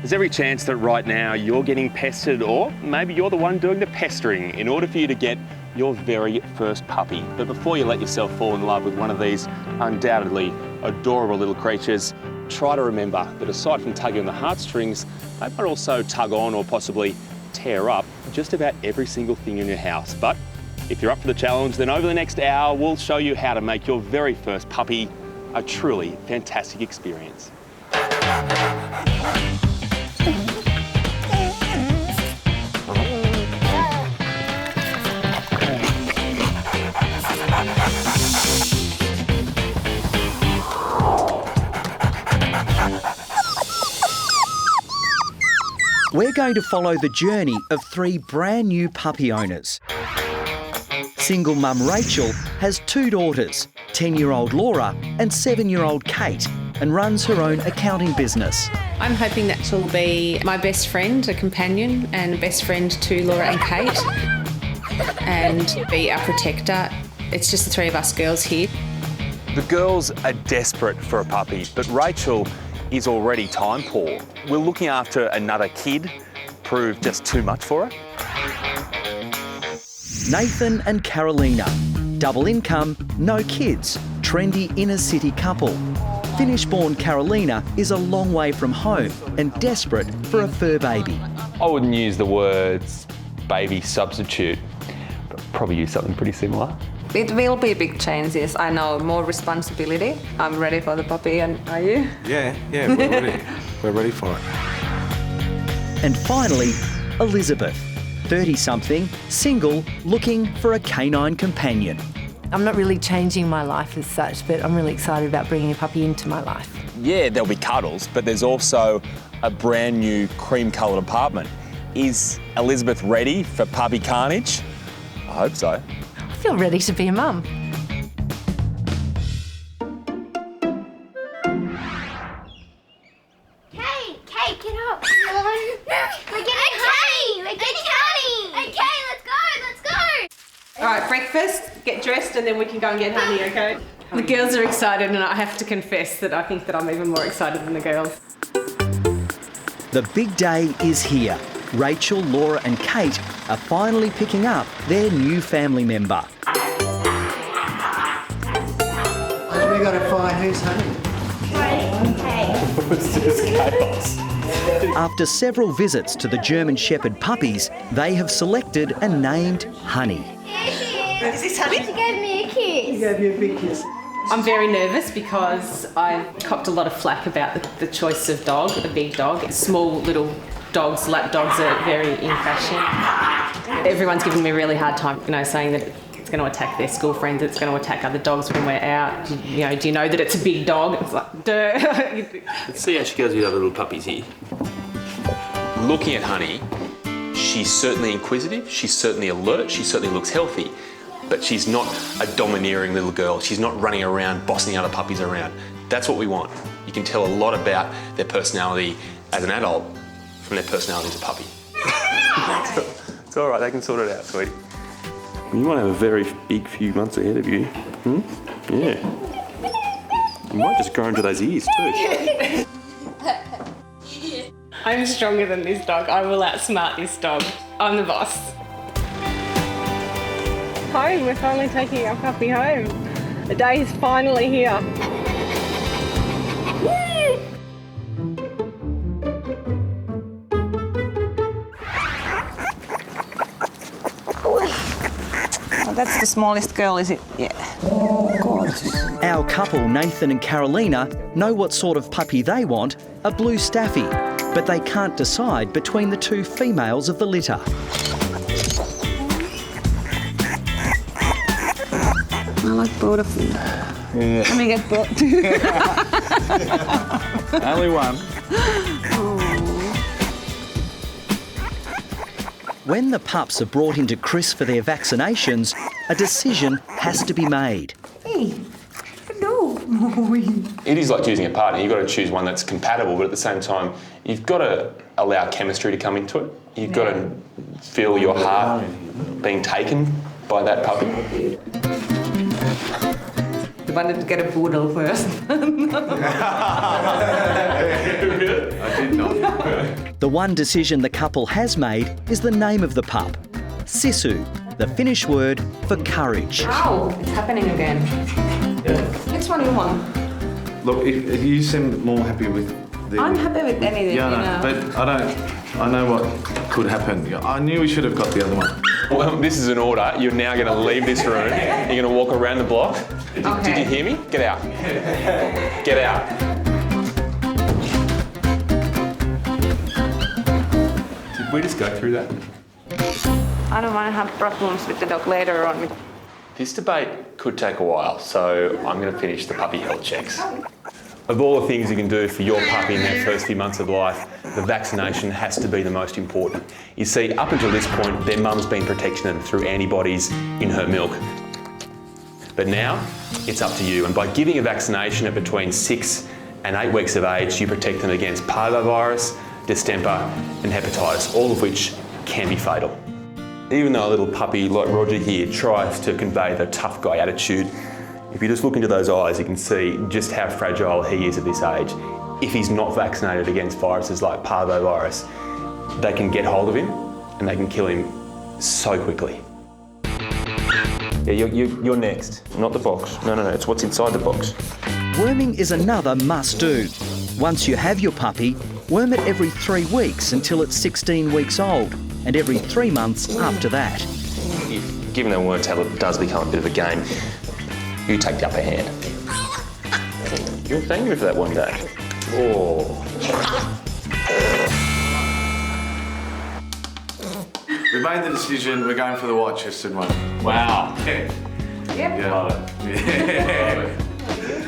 There's every chance that right now you're getting pestered, or maybe you're the one doing the pestering in order for you to get your very first puppy. But before you let yourself fall in love with one of these undoubtedly adorable little creatures, try to remember that aside from tugging on the heartstrings, they might also tug on or possibly tear up just about every single thing in your house. But if you're up for the challenge, then over the next hour, we'll show you how to make your very first puppy a truly fantastic experience. We're going to follow the journey of 3 brand new puppy owners. Single mum Rachel has 2 daughters, 10-year-old Laura and 7-year-old Kate, and runs her own accounting business. I'm hoping that she'll be my best friend, a companion, and a best friend to Laura and Kate, and be our protector. It's just the 3 of us girls here. The girls are desperate for a puppy, but Rachel is already time poor. Will looking after another kid prove just too much for her? Nathan and Carolina. Double income, no kids, trendy inner city couple. Finnish-born Carolina is a long way from home and desperate for a fur baby. I wouldn't use the words baby substitute, but probably use something pretty similar. It will be big changes. I know, more responsibility. I'm ready for the puppy, and are you? Yeah, we're ready. We're ready for it. And finally, Elizabeth, 30-something, single, looking for a canine companion. I'm not really changing my life as such, but I'm really excited about bringing a puppy into my life. Yeah, there'll be cuddles, but there's also a brand new cream-coloured apartment. Is Elizabeth ready for puppy carnage? I hope so. I feel ready to be a mum. Kate, get up. Come on. We're getting honey. We're getting honey. Okay, let's go. All right, breakfast, get dressed, and then we can go and get honey, okay? The girls are excited, and I have to confess that I think that I'm even more excited than the girls. The big day is here. Rachel, Laura and Kate are finally picking up their new family member. We got to find who's honey. It's just chaos. After several visits to the German Shepherd puppies, they have selected and named Honey. Is this honey? She gave me a kiss. He gave you a big kiss. I'm very nervous because I copped a lot of flack about the choice of dog, a big dog. Small little dogs, lap dogs are very in fashion. Everyone's giving me a really hard time, saying that it's going to attack their school friends, it's going to attack other dogs when we're out. Do you know that it's a big dog? It's like, duh. Let's see how she goes with other little puppies here. Looking at Honey, she's certainly inquisitive, she's certainly alert, she certainly looks healthy, but she's not a domineering little girl. She's not running around, bossing other puppies around. That's what we want. You can tell a lot about their personality as an adult from their personality as a puppy. It's all right, they can sort it out, sweetie. You might have a very big few months ahead of you. Yeah. You might just grow into those ears too. I'm stronger than this dog. I will outsmart this dog. I'm the boss. Home, we're finally taking our puppy home. The day is finally here. That's the smallest girl, is it? Yeah. Gorgeous. Our couple, Nathan and Carolina, know what sort of puppy they want, a blue staffy, but they can't decide between the 2 females of the litter. I like both of them. Yeah. Let me get both. Only one. When the pups are brought into Chris for their vaccinations, a decision has to be made. Hey, no. It is like choosing a partner. You've got to choose one that's compatible, but at the same time, you've got to allow chemistry to come into it. You've got to feel your heart being taken by that puppy. You wanted to get a poodle first. I did not. The one decision the couple has made is the name of the pup. Sisu, the Finnish word for courage. Ow, it's happening again. Which one you want? Look, if you seem more happy with the... I'm happy with anything, Yeah, I know, but I know what could happen. I knew we should have got the other one. Well, this is an order. You're now going to leave this room. You're going to walk around the block. Did you hear me? Get out. Get out. Did we just go through that? I don't want to have problems with the dog later on. This debate could take a while, so I'm going to finish the puppy health checks. Of all the things you can do for your puppy in their first few months of life, the vaccination has to be the most important. You see, up until this point, their mum's been protecting them through antibodies in her milk. But now, it's up to you, and by giving a vaccination at between 6 and 8 weeks of age, you protect them against parvovirus, distemper and hepatitis, all of which can be fatal. Even though a little puppy like Roger here tries to convey the tough guy attitude, if you just look into those eyes, you can see just how fragile he is at this age. If he's not vaccinated against viruses like parvovirus, they can get hold of him and they can kill him so quickly. Yeah, you're next, not the box. No, it's what's inside the box. Worming is another must-do. Once you have your puppy, worm it every 3 weeks until it's 16 weeks old, and every 3 months after that. Given that worm tablet does become a bit of a game, you take the upper hand. You'll thank me for that one day. Oh. We made the decision, we're going for the white-chested one. Wow. Yeah. Yep. Love it. Yeah.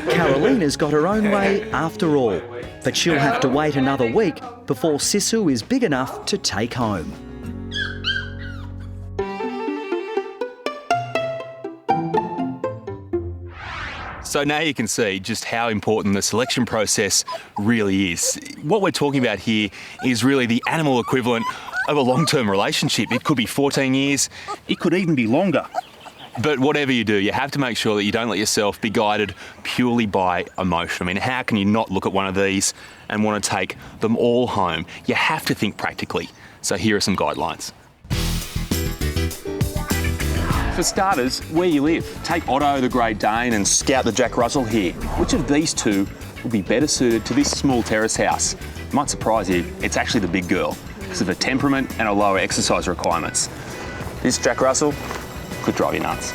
Carolina's got her own way after all, but she'll have to wait another week before Sisu is big enough to take home. So now you can see just how important the selection process really is. What we're talking about here is really the animal equivalent of a long-term relationship. It could be 14 years, it could even be longer. But whatever you do, you have to make sure that you don't let yourself be guided purely by emotion. I mean, how can you not look at one of these and want to take them all home? You have to think practically. So here are some guidelines. For starters, where you live. Take Otto the Great Dane and Scout the Jack Russell here. Which of these two would be better suited to this small terrace house? Might surprise you, it's actually the big girl because of her temperament and her lower exercise requirements. This Jack Russell could drive you nuts.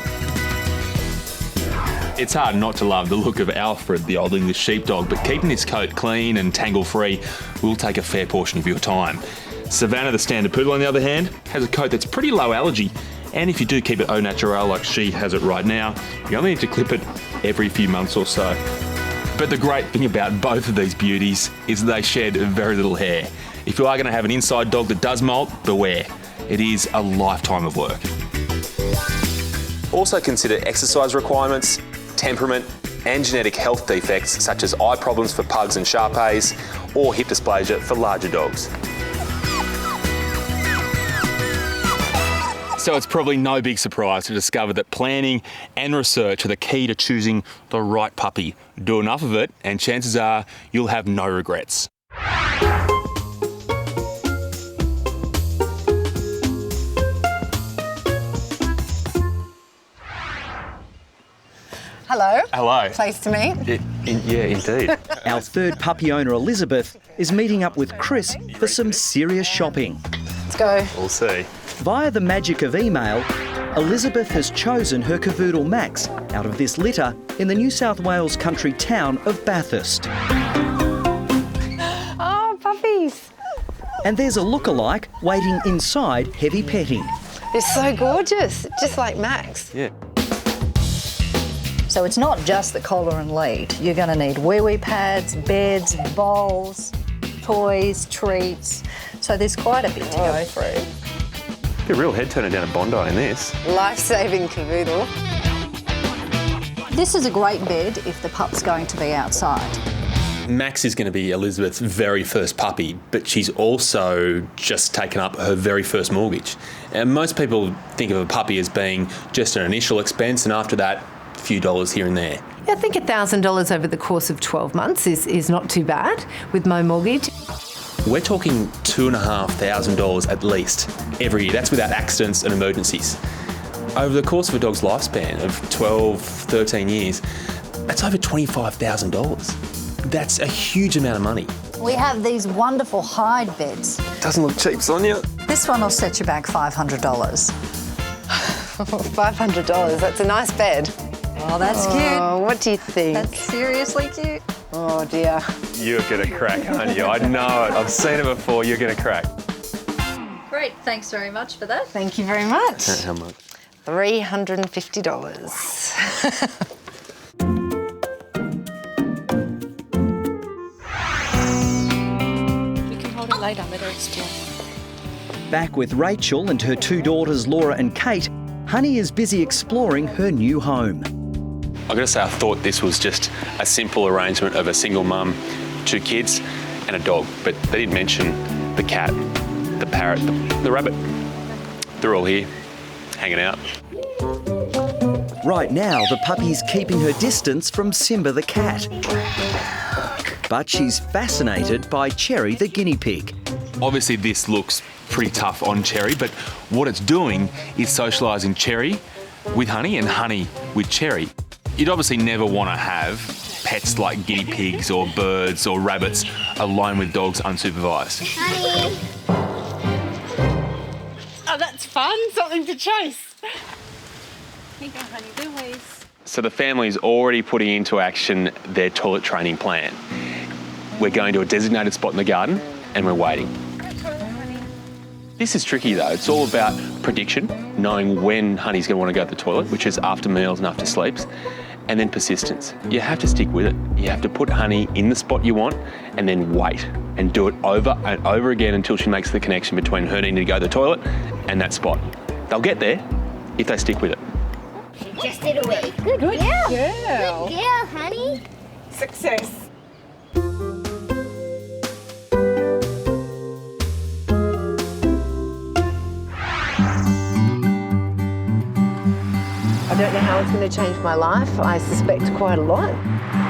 It's hard not to love the look of Alfred, the Old English sheepdog, but keeping this coat clean and tangle-free will take a fair portion of your time. Savannah, the standard poodle, on the other hand, has a coat that's pretty low allergy, and if you do keep it au naturel like she has it right now, you only need to clip it every few months or so. But the great thing about both of these beauties is they shed very little hair. If you are going to have an inside dog that does molt, beware. It is a lifetime of work. Also consider exercise requirements, temperament and genetic health defects such as eye problems for pugs and Shar-Peis or hip dysplasia for larger dogs. So it's probably no big surprise to discover that planning and research are the key to choosing the right puppy. Do enough of it and chances are you'll have no regrets. Hello. Hello. Pleased to meet. Yeah, indeed. Our third puppy owner, Elizabeth, is meeting up with Chris for some serious shopping. Let's go. We'll see. Via the magic of email, Elizabeth has chosen her cavoodle Max out of this litter in the New South Wales country town of Bathurst. Oh, puppies. And there's a look-alike waiting inside Heavy Petting. They're so gorgeous, just like Max. Yeah. So it's not just the collar and lead. You're going to need wee-wee pads, beds, bowls, toys, treats. So there's quite a bit to go through. Be a real head turner down at Bondi in this. Life-saving cavoodle. This is a great bed if the pup's going to be outside. Max is going to be Elizabeth's very first puppy, but she's also just taken up her very first mortgage. And most people think of a puppy as being just an initial expense, and after that, a few dollars here and there. I think $1,000 over the course of 12 months is not too bad with my mortgage. we're talking $2,500 at least every year. That's without accidents and emergencies. Over the course of a dog's lifespan of 12, 13 years, that's over $25,000. That's a huge amount of money. We have these wonderful hide beds. Doesn't look cheap, Sonia. This one will set you back $500. $500, that's a nice bed. Oh, that's cute. Oh, what do you think? That's seriously cute. Oh dear. You're gonna crack, aren't you? I know it. I've seen it before. You're gonna crack. Great, thanks very much for that. Thank you very much. How much? $350. You can hold it later, let her explore. Back with Rachel and her two daughters Laura and Kate, Honey is busy exploring her new home. I've got to say, I thought this was just a simple arrangement of a single mum, 2 kids and a dog, but they didn't mention the cat, the parrot, the rabbit. They're all here, hanging out. Right now, the puppy's keeping her distance from Simba the cat. But she's fascinated by Cherry the guinea pig. Obviously this looks pretty tough on Cherry, but what it's doing is socialising Cherry with Honey and Honey with Cherry. You'd obviously never want to have pets like guinea pigs or birds or rabbits alone with dogs unsupervised. Honey. Oh, that's fun. Something to chase. Here you go, honey. Louise. So the family's already putting into action their toilet training plan. We're going to a designated spot in the garden and we're waiting. This is tricky though. It's all about prediction, knowing when Honey's going to want to go to the toilet, which is after meals and after sleeps, and then persistence. You have to stick with it. You have to put Honey in the spot you want and then wait and do it over and over again until she makes the connection between her needing to go to the toilet and that spot. They'll get there if they stick with it. She just did a wee. Good girl. Good girl, honey. Success. I don't know how it's going to change my life. I suspect quite a lot.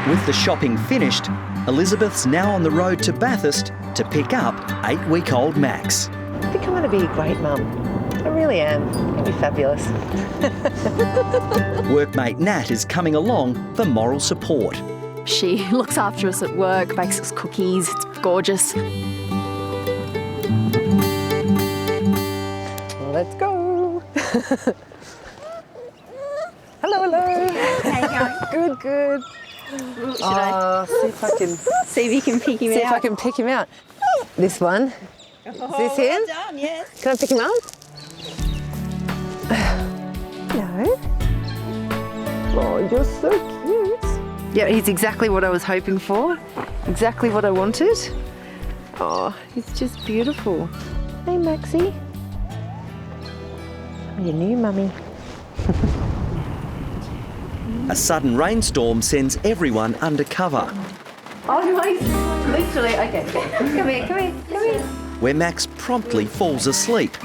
With the shopping finished, Elizabeth's now on the road to Bathurst to pick up 8-week-old Max. I think I'm going to be a great mum. I really am. It'll be fabulous. Workmate Nat is coming along for moral support. She looks after us at work, bakes us cookies, it's gorgeous. Let's go. Hello, hello. How you going? Good, good. Should I see if I can see if you can pick him out? See if I can pick him out. This one. Is this him? Well done, yes. Can I pick him up? Hello. Oh, you're so cute. Yeah, he's exactly what I was hoping for. Exactly what I wanted. Oh, he's just beautiful. Hey, Maxie. I'm your new mummy. A sudden rainstorm sends everyone undercover, Oh, literally. Okay. Come here. where Max promptly falls asleep.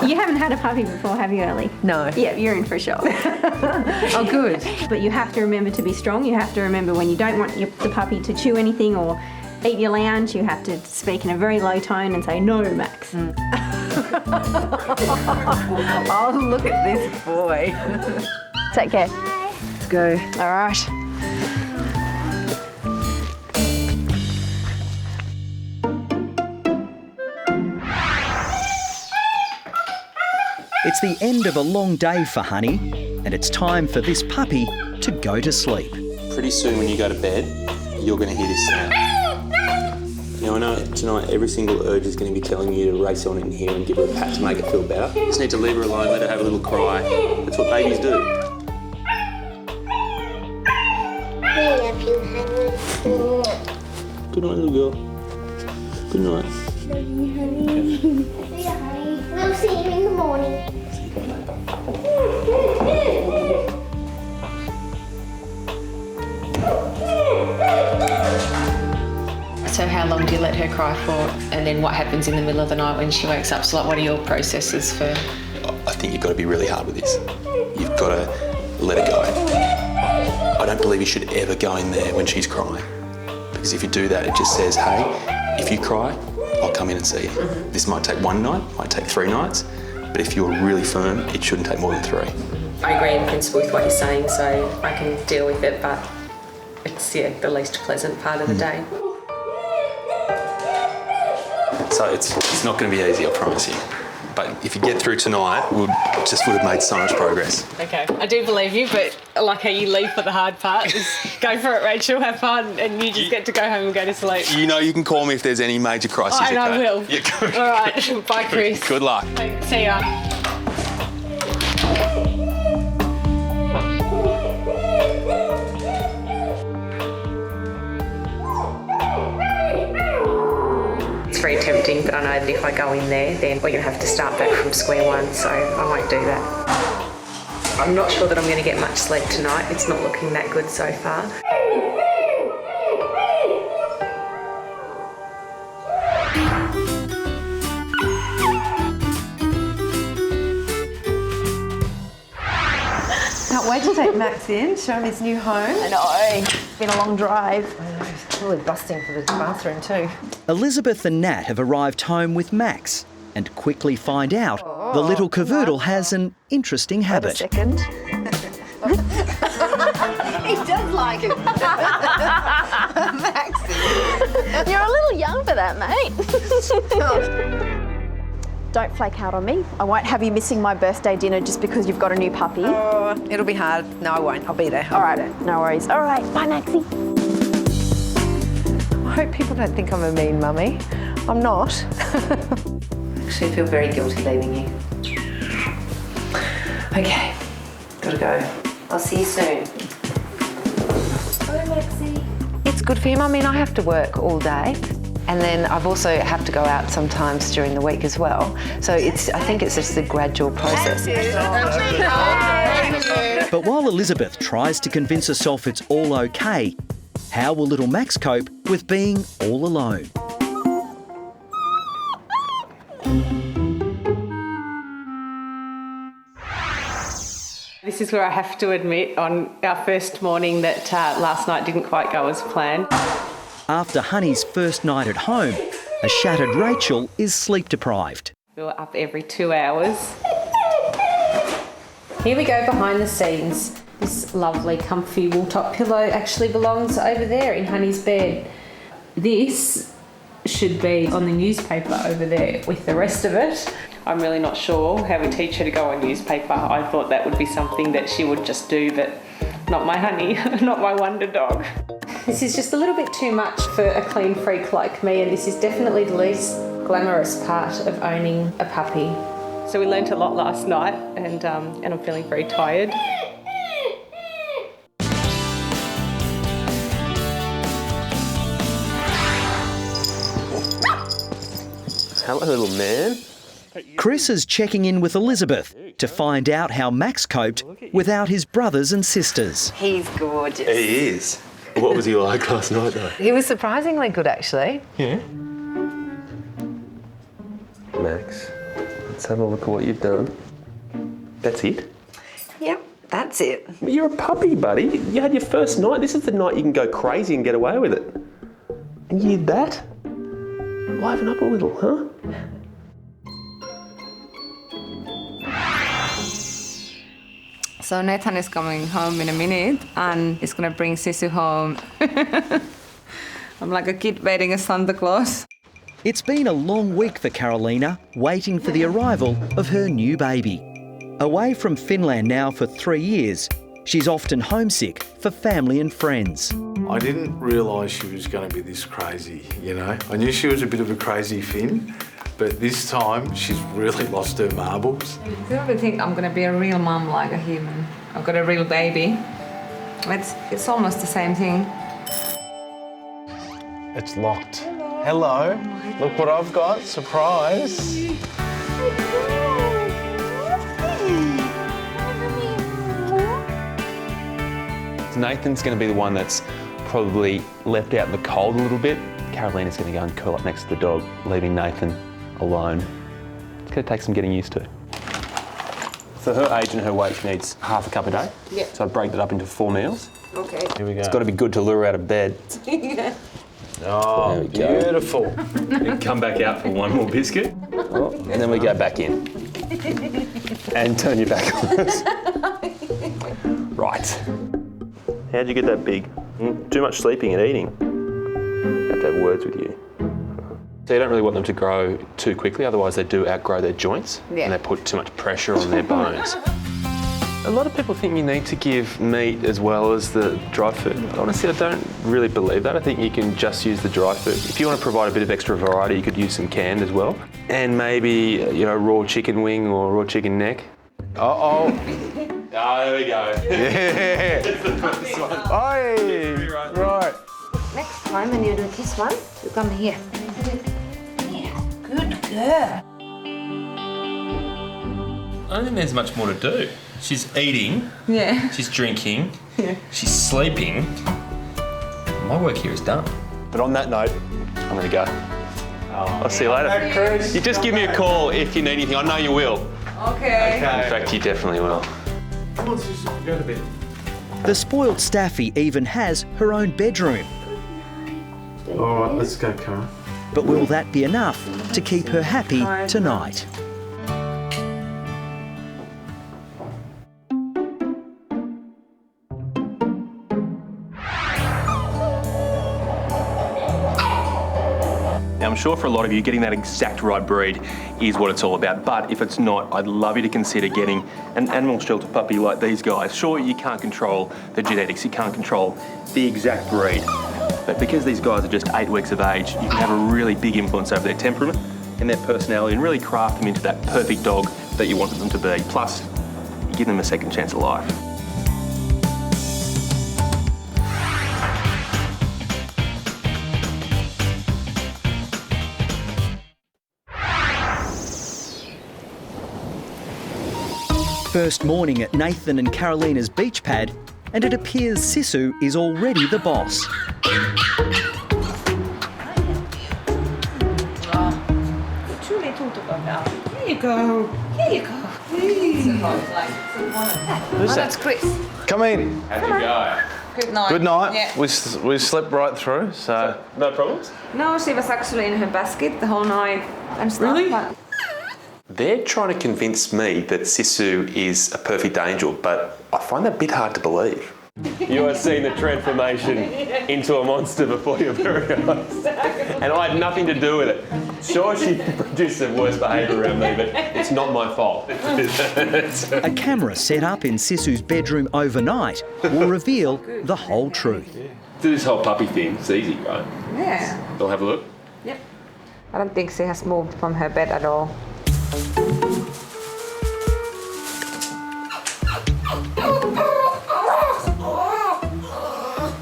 You haven't had a puppy before, have you, Ellie? No. Yeah, you're in for a shock. Oh, good. But you have to remember to be strong. You have to remember when you don't want the puppy to chew anything or eat your lounge, you have to speak in a very low tone and say, no, Max. Oh, look at this boy. Take care. Let's go. All right. It's the end of a long day for Honey, and it's time for this puppy to go to sleep. Pretty soon when you go to bed, you're going to hear this sound. Now I know tonight every single urge is going to be telling you to race on in here and give her a pat to make her feel better. You just need to leave her alone, let her have a little cry. That's what babies do. I love you, honey. Good night, little girl. Good night. Love you, honey. See you, honey. We'll see you in the morning. So how long do you let her cry for? And then what happens in the middle of the night when she wakes up? So like, what are your processes for? I think you've got to be really hard with this. You've got to let her go. I don't believe you should ever go in there when she's crying. Because if you do that, it just says, hey, if you cry, I'll come in and see you. This might take 1 night, might take 3 nights, but if you're really firm, it shouldn't take more than 3. I agree in principle with what you're saying, so I can deal with it, but it's the least pleasant part of the day. So it's not going to be easy, I promise you. But if you get through tonight, we would have made so much progress. Okay, I do believe you, but I like how you leave for the hard part. Just go for it, Rachel, have fun, and you just get to go home and go to sleep. You know you can call me if there's any major crisis. Oh, and I will. Yeah, good. All right, bye, Chris. Good luck. Thanks. See ya. It's very tempting, but I know that if I go in there, then we're going to have to start back from square one, so I won't do that. I'm not sure that I'm going to get much sleep tonight. It's not looking that good so far. Can't wait to take Max in, show him his new home. I know, it's been a long drive. I know, he's probably busting for the bathroom too. Elizabeth and Nat have arrived home with Max and quickly find out the little cavoodle has an interesting habit. Wait a second. He does like it. Maxie. You're a little young for that, mate. Don't flake out on me. I won't have you missing my birthday dinner just because you've got a new puppy. Oh, it'll be hard. No, I won't. I'll be there. All right, no worries. All right, bye, Maxie. I hope people don't think I'm a mean mummy. I'm not. Actually, I feel very guilty leaving you. Okay, gotta go. I'll see you soon. Bye, Maxie. It's good for him. I mean, I have to work all day. And then I've also have to go out sometimes during the week as well. So I think it's just a gradual process. But while Elizabeth tries to convince herself it's all okay, how will little Max cope with being all alone? This is where I have to admit on our first morning that last night didn't quite go as planned. After Honey's first night at home, a shattered Rachel is sleep deprived. We were up every 2 hours. Here we go behind the scenes. This lovely comfy wool top pillow actually belongs over there in Honey's bed. This should be on the newspaper over there with the rest of it. I'm really not sure how we teach her to go on newspaper. I thought that would be something that she would just do, but not my Honey, not my wonder dog. This is just a little bit too much for a clean freak like me, and this is definitely the least glamorous part of owning a puppy. So we learnt a lot last night, and I'm feeling very tired. Hello, little man. Chris is checking in with Elizabeth to find out how Max coped without his brothers and sisters. He's gorgeous. He is. What was he like last night, though? He was surprisingly good, actually. Yeah. Max, let's have a look at what you've done. That's it? Yep, that's it. You're a puppy, buddy. You had your first night. This is the night you can go crazy and get away with it. And you did that? Liven up a little, huh? So Nathan is coming home in a minute and he's gonna bring Sisu home. I'm like a kid waiting a Santa Claus. It's been a long week for Carolina, waiting for the arrival of her new baby. Away from Finland now for 3 years, she's often homesick for family and friends. I didn't realise she was going to be this crazy, you know. I knew she was a bit of a crazy Finn, but this time she's really lost her marbles. I really think I'm gonna be a real mum like a human. I've got a real baby. It's almost the same thing. It's locked. Hello. Look what I've got. Surprise. Nathan's going to be the one that's probably left out in the cold a little bit. Carolina's going to go and curl up next to the dog, leaving Nathan alone. It's going to take some getting used to. For her age and her weight, she needs half a cup a day. Yep. So I break that up into 4 meals. Okay. Here we go. It's got to be good to lure her out of bed. Oh, beautiful. And come back out for one more biscuit. Oh, and then we go back in. And turn you back on us. Right. How'd you get that big? Too much sleeping and eating. I have to have words with you. So you don't really want them to grow too quickly, otherwise they do outgrow their joints and they put too much pressure on their bones. A lot of people think you need to give meat as well as the dry food. Honestly, I don't really believe that. I think you can just use the dry food. If you want to provide a bit of extra variety, you could use some canned as well. And maybe, you know, raw chicken wing or raw chicken neck. Uh-oh. Ah, there we go. Yeah. It's the first one. Hey, right. Next time when you do this one, you come here. Yeah, good girl. I don't think there's much more to do. She's eating. Yeah. She's drinking. Yeah. She's sleeping. My work here is done. But on that note, I'm going to go. I'll see you later. You just give me a call if you need anything. I know you will. Okay. In fact, you definitely will. Come on, Susie, go to bed. The spoilt Staffy even has her own bedroom. All right, let's go, Karen. But will that be enough to keep her happy tonight? Now, I'm sure for a lot of you, getting that exact right breed is what it's all about. But if it's not, I'd love you to consider getting an animal shelter puppy like these guys. Sure, you can't control the genetics, you can't control the exact breed. But because these guys are just 8 weeks of age, you can have a really big influence over their temperament and their personality and really craft them into that perfect dog that you wanted them to be. Plus, you give them a second chance at life. First morning at Nathan and Carolina's beach pad, and it appears Sisu is already the boss. Too little to go now. Here you go. Here you go. Who's that? That's Chris. Come in. How'd you go? Good night. Good night. Yeah. We slept right through, so... No problems? No, she was actually in her basket the whole night and stuff. Really? But They're trying to convince me that Sisu is a perfect angel, but I find that a bit hard to believe. You are seeing the transformation into a monster before your very eyes. And I had nothing to do with it. Sure, she produced some worse behaviour around me, but it's not my fault. A camera set up in Sisu's bedroom overnight will reveal the whole truth. Do this whole puppy thing, it's easy, right? yeah. We'll have a look. Yep. I don't think she has moved from her bed at all.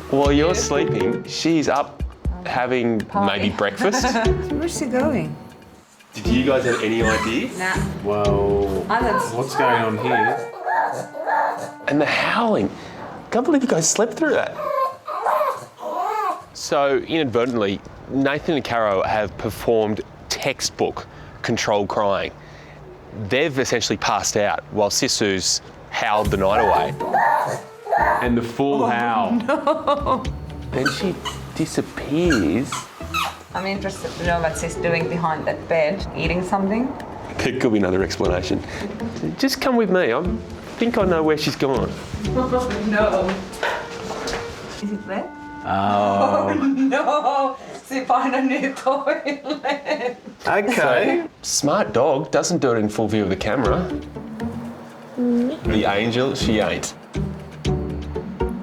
While you're sleeping, she's up having maybe breakfast. Where's she going? Did you guys have any idea? Nah. Well, Others. what's going on here? And the howling. Can't believe you guys slept through that. So, inadvertently, Nathan and Caro have performed textbook controlled crying. They've essentially passed out while Sisu's howled the night away. And the full howl. No. Then she disappears. I'm interested to know what she's doing behind that bed, eating something. There could be another explanation. Just come with me. I think I know where she's gone. No. Is it there? Oh. No. She found a new toilet. Okay. Smart dog, doesn't do it in full view of the camera. The angel, she ain't.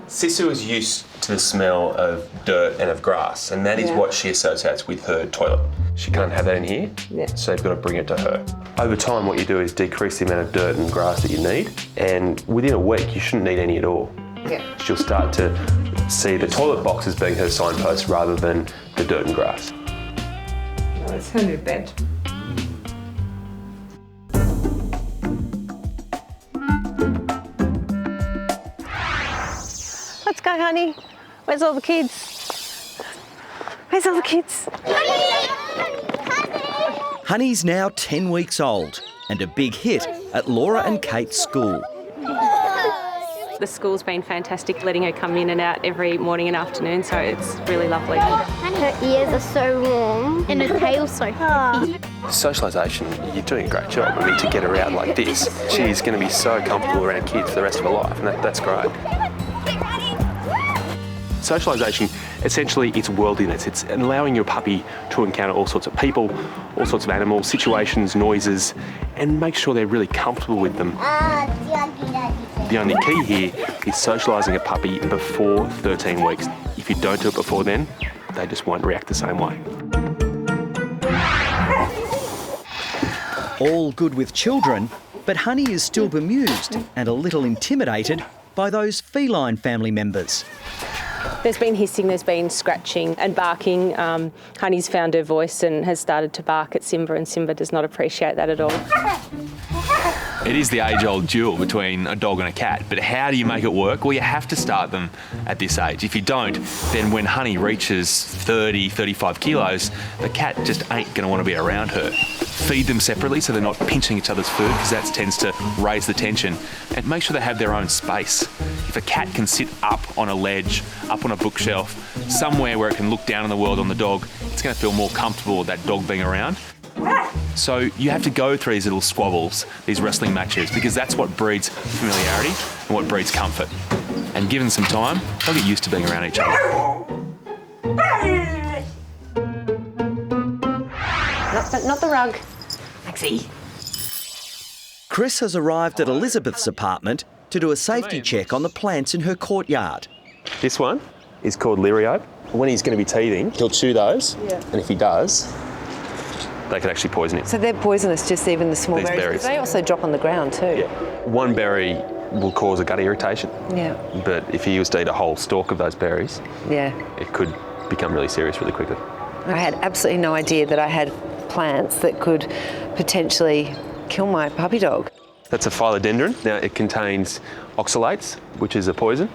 Sisu is used to the smell of dirt and of grass, and that is what she associates with her toilet. She can't have that in here, so they've got to bring it to her. Over time, what you do is decrease the amount of dirt and grass that you need, and within a week, you shouldn't need any at all. Yeah. She'll start to see the toilet box as being her signpost rather than the dirt and grass. No, it's her new bed. Let's go, honey. Where's all the kids? Where's all the kids? Honey's now 10 weeks old and a big hit at Laura and Kate's school. The school's been fantastic, letting her come in and out every morning and afternoon, so it's really lovely. Her ears are so warm and her tail's so heavy. Socialisation, you're doing a great job. I mean, to get her out like this, she's going to be so comfortable around kids for the rest of her life, and that's great. Socialisation, essentially, it's worldliness. It's allowing your puppy to encounter all sorts of people, all sorts of animals, situations, noises, and make sure they're really comfortable with them. The only key here is socialising a puppy before 13 weeks. If you don't do it before then, they just won't react the same way. All good with children, but Honey is still bemused and a little intimidated by those feline family members. There's been hissing, there's been scratching and barking. Honey's found her voice and has started to bark at Simba, and Simba does not appreciate that at all. It is the age-old duel between a dog and a cat, but how do you make it work? Well, you have to start them at this age. If you don't, then when Honey reaches 30, 35 kilos, the cat just ain't going to want to be around her. Feed them separately so they're not pinching each other's food, because that tends to raise the tension. And make sure they have their own space. If a cat can sit up on a ledge, up on a bookshelf, somewhere where it can look down on the world on the dog, it's going to feel more comfortable with that dog being around. So you have to go through these little squabbles, these wrestling matches, because that's what breeds familiarity and what breeds comfort. And given some time, they'll get used to being around each other. Not the rug. Maxie. Chris has arrived at Elizabeth's apartment to do a safety check on the plants in her courtyard. This one is called Liriope. When he's going to be teething, he'll chew those, and if he does, they could actually poison him. So they're poisonous, just even the small These berries. They also drop on the ground too. Yeah. One berry will cause a gut irritation. Yeah. But if he was to eat a whole stalk of those berries, Yeah. it could become really serious really quickly. I had absolutely no idea that I had plants that could potentially kill my puppy dog. That's a philodendron. Now, it contains oxalates, which is a poison.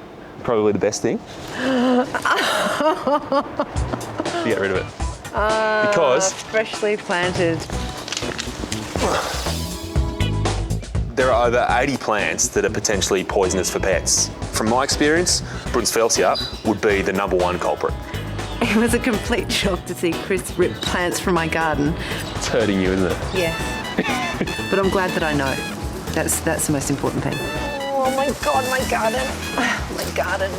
Probably the best thing. To get rid of it. Because freshly planted. there are over 80 plants that are potentially poisonous for pets. From my experience, Brunsfelsia would be the #1 culprit. It was a complete shock to see Chris rip plants from my garden. It's hurting you, isn't it? Yes. But I'm glad that I know. That's the most important thing. Oh my God, my garden. My garden.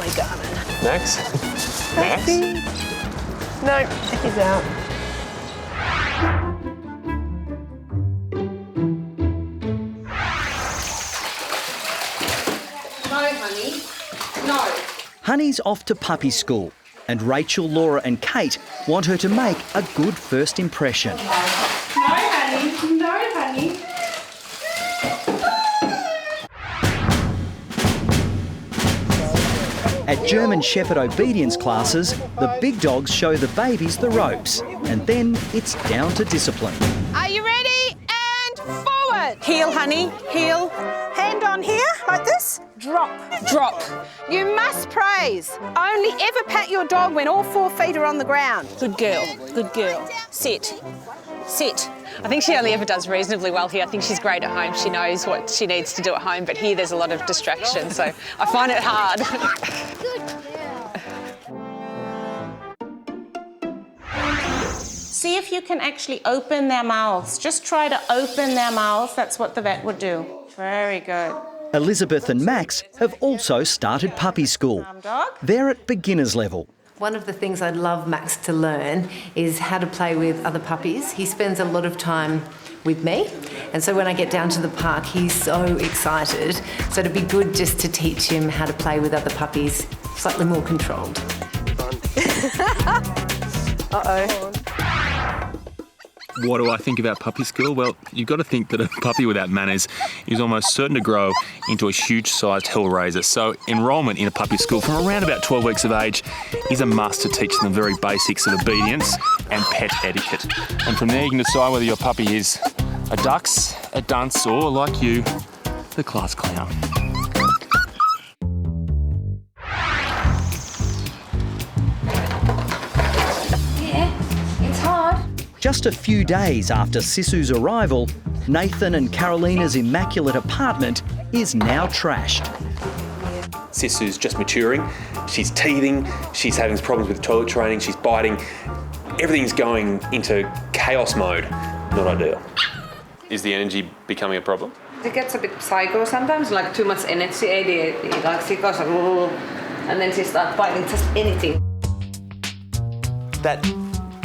Max? Max? No, he's out. No, honey. No. Honey's off to puppy school, and Rachel, Laura and Kate want her to make a good first impression. No, honey. No, honey. At German Shepherd obedience classes, the big dogs show the babies the ropes, and then it's down to discipline. Are you ready? And forward. Heel, honey, heel. Hand on here, like this. Drop. Drop. You must praise. Only ever pat your dog when all 4 feet are on the ground. Good girl, good girl. Sit. Sit. I think she only ever does reasonably well here. I think she's great at home. She knows what she needs to do at home, but here there's a lot of distraction, so I find it hard. See if you can actually open their mouths. Just try to open their mouths. That's what the vet would do. Very good. Elizabeth and Max have also started puppy school. They're at beginner's level. One of the things I'd love Max to learn is how to play with other puppies. He spends a lot of time with me, and so when I get down to the park, he's so excited. So it'd be good just to teach him how to play with other puppies, slightly more controlled. Uh-oh. What do I think about puppy school? Well, you've got to think that a puppy without manners is almost certain to grow into a huge-sized hellraiser. So enrolment in a puppy school from around about 12 weeks of age is a must to teach them the very basics of obedience and pet etiquette. And from there you can decide whether your puppy is a dux, a dunce, or, like you, the class clown. Just a few days after Sisu's arrival, Nathan and Carolina's immaculate apartment is now trashed. Sisu's just maturing She's teething, she's having problems with toilet training, she's biting. Everything's going into chaos mode. Not ideal. Is the energy becoming a problem? He gets a bit psycho sometimes, like too much energy. He goes and then she starts biting just anything. That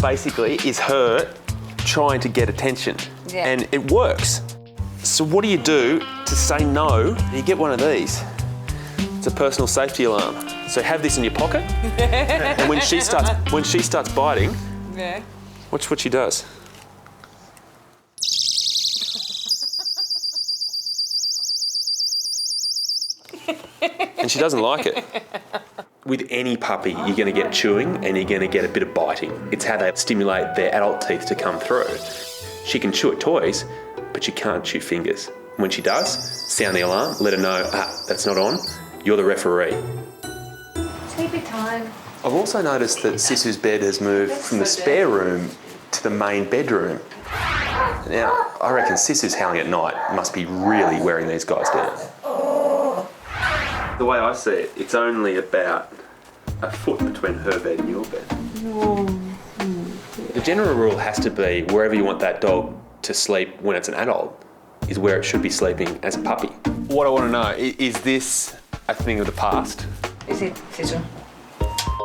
basically is her trying to get attention. Yeah. And it works. So what do you do to say no? You get one of these. It's a personal safety alarm. So have this in your pocket, and when she starts biting, watch what she does. And she doesn't like it. With any puppy, you're going to get chewing and you're going to get a bit of biting. It's how they stimulate their adult teeth to come through. She can chew at toys, but she can't chew fingers. When she does, sound the alarm, let her know, that's not on. You're the referee. Sleepy time. I've also noticed that Sisu's bed has moved from the spare room to the main bedroom. Now, I reckon Sisu's howling at night must be really wearing these guys down. The way I see it, it's only about a foot between her bed and your bed. The general rule has to be wherever you want that dog to sleep when it's an adult is where it should be sleeping as a puppy. What I want to know, is this a thing of the past? Is it Sisu?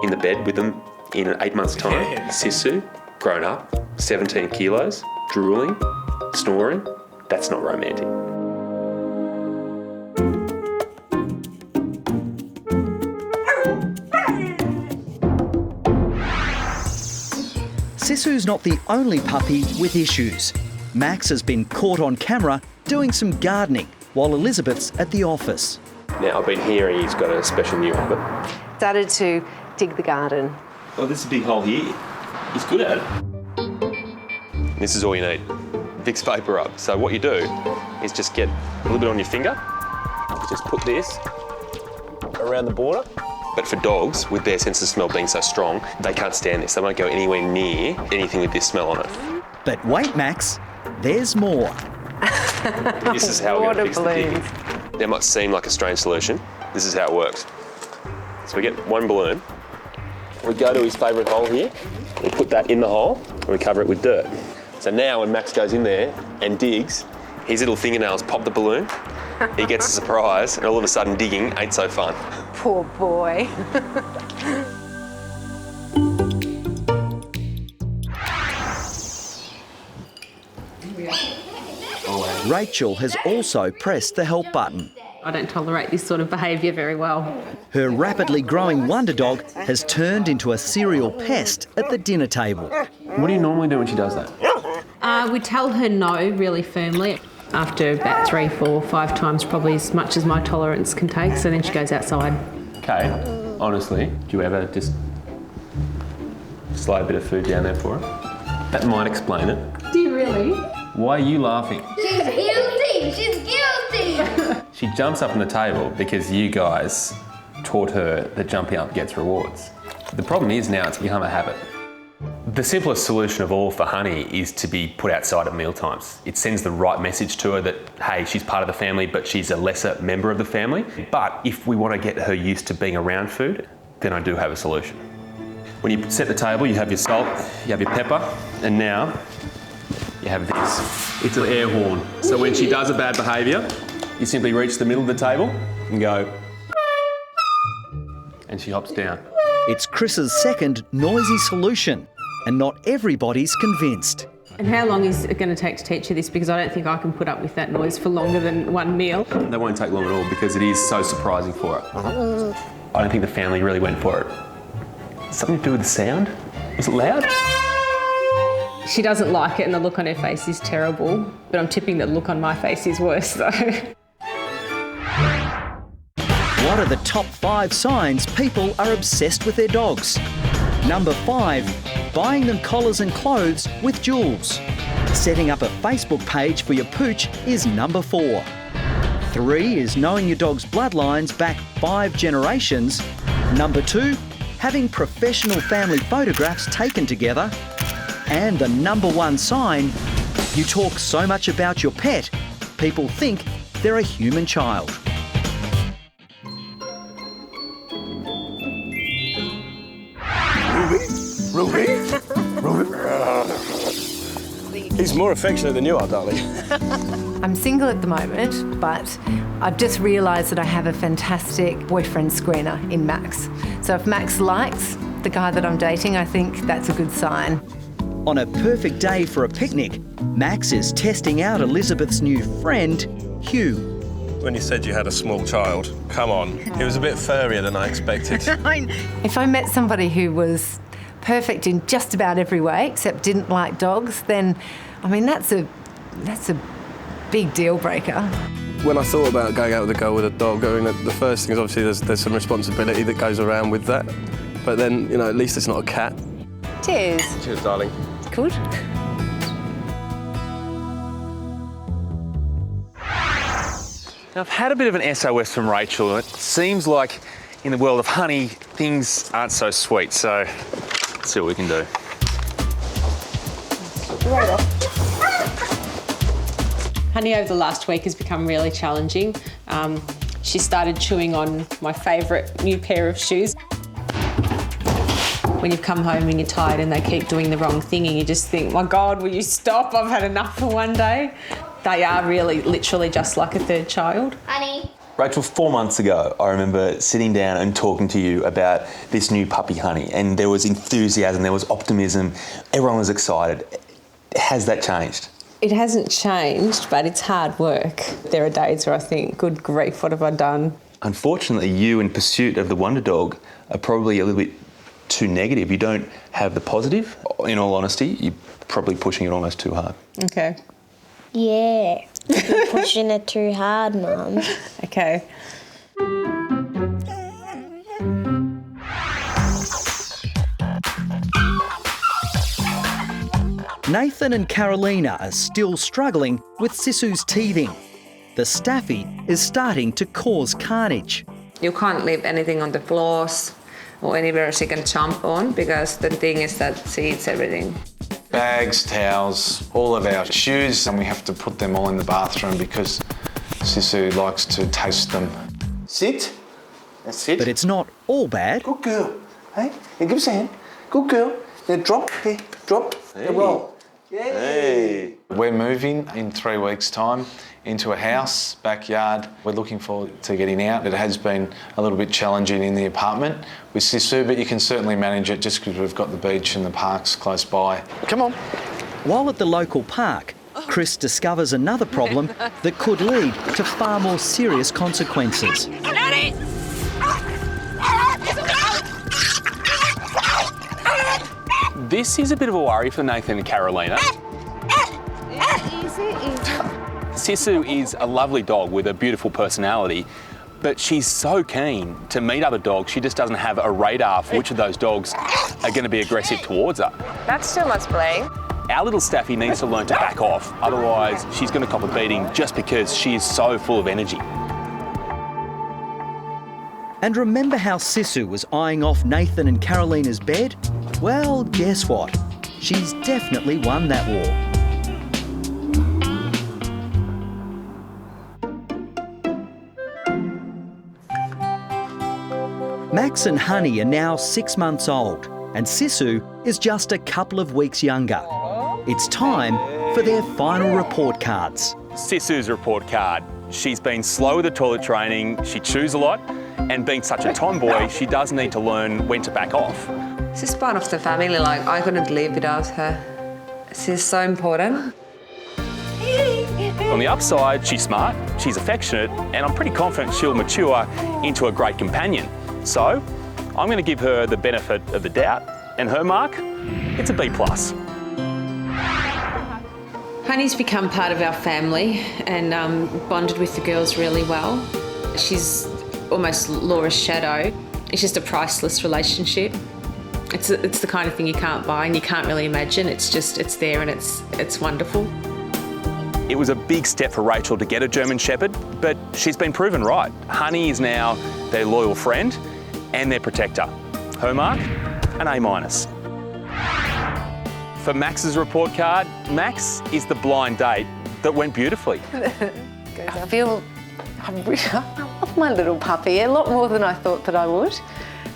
In the bed with them in 8 months' time, Sisu, grown up, 17 kilos, drooling, snoring, that's not romantic. Sisu's not the only puppy with issues. Max has been caught on camera doing some gardening while Elizabeth's at the office. Now, I've been hearing he's got a special new one, but... Started to dig the garden. Oh, there's a big hole here. He's good at it. This is all you need. Vicks Vapor Rub. So what you do is just get a little bit on your finger. Just put this around the border. But for dogs, with their sense of smell being so strong, they can't stand this. They won't go anywhere near anything with this smell on it. But wait, Max, there's more. This is how we're going to fix the digging. That might seem like a strange solution. This is how it works. So we get one balloon, we go to his favourite hole here, we put that in the hole, and we cover it with dirt. So now when Max goes in there and digs, his little fingernails pop the balloon, he gets a surprise, and all of a sudden digging ain't so fun. Poor boy. Rachel has also pressed the help button. I don't tolerate this sort of behaviour very well. Her rapidly growing wonder dog has turned into a serial pest at the dinner table. What do you normally do when she does that? We tell her no really firmly. After about 3, 4, 5 times, probably as much as my tolerance can take, so then she goes outside. Okay, honestly, do you ever just slide a bit of food down there for her? That might explain it. Do you really? Why are you laughing? She's guilty! She's guilty! She jumps up on the table because you guys taught her that jumping up gets rewards. The problem is now it's become a habit. The simplest solution of all for Honey is to be put outside at mealtimes. It sends the right message to her that, hey, she's part of the family, but she's a lesser member of the family. But if we want to get her used to being around food, then I do have a solution. When you set the table, you have your salt, you have your pepper, and now you have this. It's an air horn. So when she does a bad behaviour, you simply reach the middle of the table and go, and she hops down. It's Chris's second noisy solution, and not everybody's convinced. And how long is it going to take to teach her this? Because I don't think I can put up with that noise for longer than one meal. That won't take long at all because it is so surprising for her. I don't think the family really went for it. Something to do with the sound? Was it loud? She doesn't like it and the look on her face is terrible, but I'm tipping the look on my face is worse though. What are the top 5 signs people are obsessed with their dogs? Number 5, buying them collars and clothes with jewels. Setting up a Facebook page for your pooch is number 4. 3 is knowing your dog's bloodlines back 5 generations. Number 2, having professional family photographs taken together. And the number 1 sign, you talk so much about your pet, people think they're a human child. more affectionate than you are, darling. I'm single at the moment, but I've just realised that I have a fantastic boyfriend screener in Max. So if Max likes the guy that I'm dating, I think that's a good sign. On a perfect day for a picnic, Max is testing out Elizabeth's new friend, Hugh. When you said you had a small child, come on, he was a bit furrier than I expected. If I met somebody who was perfect in just about every way, except didn't like dogs, then, I mean, that's a big deal breaker. When I thought about going out with a girl with a dog, I mean, the first thing is obviously there's some responsibility that goes around with that. But then, you know, at least it's not a cat. Cheers. Cheers, darling. Good. Now, I've had a bit of an SOS from Rachel, and it seems like in the world of honey, things aren't so sweet, so let's see what we can do. Honey over the last week has become really challenging. She started chewing on my favourite new pair of shoes. When you've come home and you're tired and they keep doing the wrong thing and you just think, my God, will you stop? I've had enough for one day. They are really, literally just like a third child. Honey. Rachel, 4 months ago, I remember sitting down and talking to you about this new puppy, Honey, and there was enthusiasm, there was optimism, everyone was excited. Has that changed? It hasn't changed, but it's hard work. There are days where I think, good grief, what have I done? Unfortunately, you, in pursuit of the wonder dog, are probably a little bit too negative. You don't have the positive. In all honesty, you're probably pushing it almost too hard. Okay. Yeah, you're pushing it too hard, Mum. Okay. Nathan and Carolina are still struggling with Sisu's teething. The staffy is starting to cause carnage. You can't leave anything on the floors or anywhere she can jump on, because the thing is that she eats everything. Bags, towels, all of our shoes, and we have to put them all in the bathroom because Sisu likes to taste them. Sit. That's it. But it's not all bad. Good girl. Hey, give us a hand. Good girl. Now drop. Here, drop. Now roll. Hey. We're moving in 3 weeks' time into a house, backyard. We're looking forward to getting out. It has been a little bit challenging in the apartment with Sisu, but you can certainly manage it just because we've got the beach and the parks close by. Come on. While at the local park, Chris discovers another problem that could lead to far more serious consequences. This is a bit of a worry for Nathan and Carolina. Sisu is a lovely dog with a beautiful personality, but she's so keen to meet other dogs, she just doesn't have a radar for which of those dogs are going to be aggressive towards her. That's too much playing. Our little staffy needs to learn to back off, otherwise she's going to cop a beating just because she is so full of energy. And remember how Sisu was eyeing off Nathan and Carolina's bed? Well, guess what? She's definitely won that war. Max and Honey are now 6 months old, and Sisu is just a couple of weeks younger. It's time for their final report cards. Sisu's report card. She's been slow with the toilet training, she chews a lot, and being such a tomboy, she does need to learn when to back off. She's part of the family, like I couldn't live without her. She's so important. On the upside, she's smart, she's affectionate, and I'm pretty confident she'll mature into a great companion. So, I'm going to give her the benefit of the doubt, and her mark, it's a B+. Honey's become part of our family and bonded with the girls really well. She's almost Laura's shadow. It's just a priceless relationship. It's the kind of thing you can't buy and you can't really imagine. It's there and it's wonderful. It was a big step for Rachel to get a German Shepherd, but she's been proven right. Honey is now their loyal friend and their protector. Her mark, an A-. For Max's report card, Max is the blind date that went beautifully. I feel I love my little puppy a lot more than I thought that I would,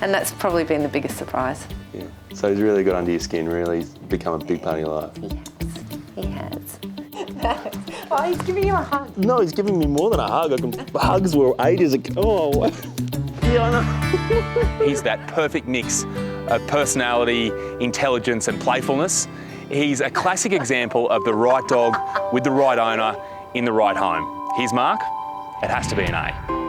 and that's probably been the biggest surprise. Yeah. So he's really got under your skin, really become a big part of your life. He has. Oh, he's giving you a hug. No, he's giving me more than a hug. Hugs were ages ago. Oh, yeah, I know. He's that perfect mix of personality, intelligence and playfulness. He's a classic example of the right dog with the right owner in the right home. His mark? It has to be an A.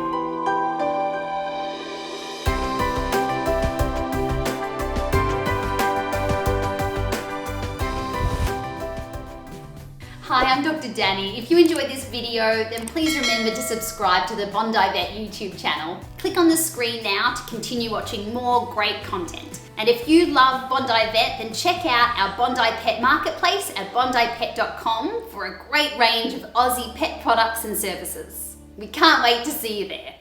Hi, I'm Dr. Danny. If you enjoyed this video, then please remember to subscribe to the Bondi Vet YouTube channel. Click on the screen now to continue watching more great content. And if you love Bondi Vet, then check out our Bondi Pet Marketplace at bondipet.com for a great range of Aussie pet products and services. We can't wait to see you there.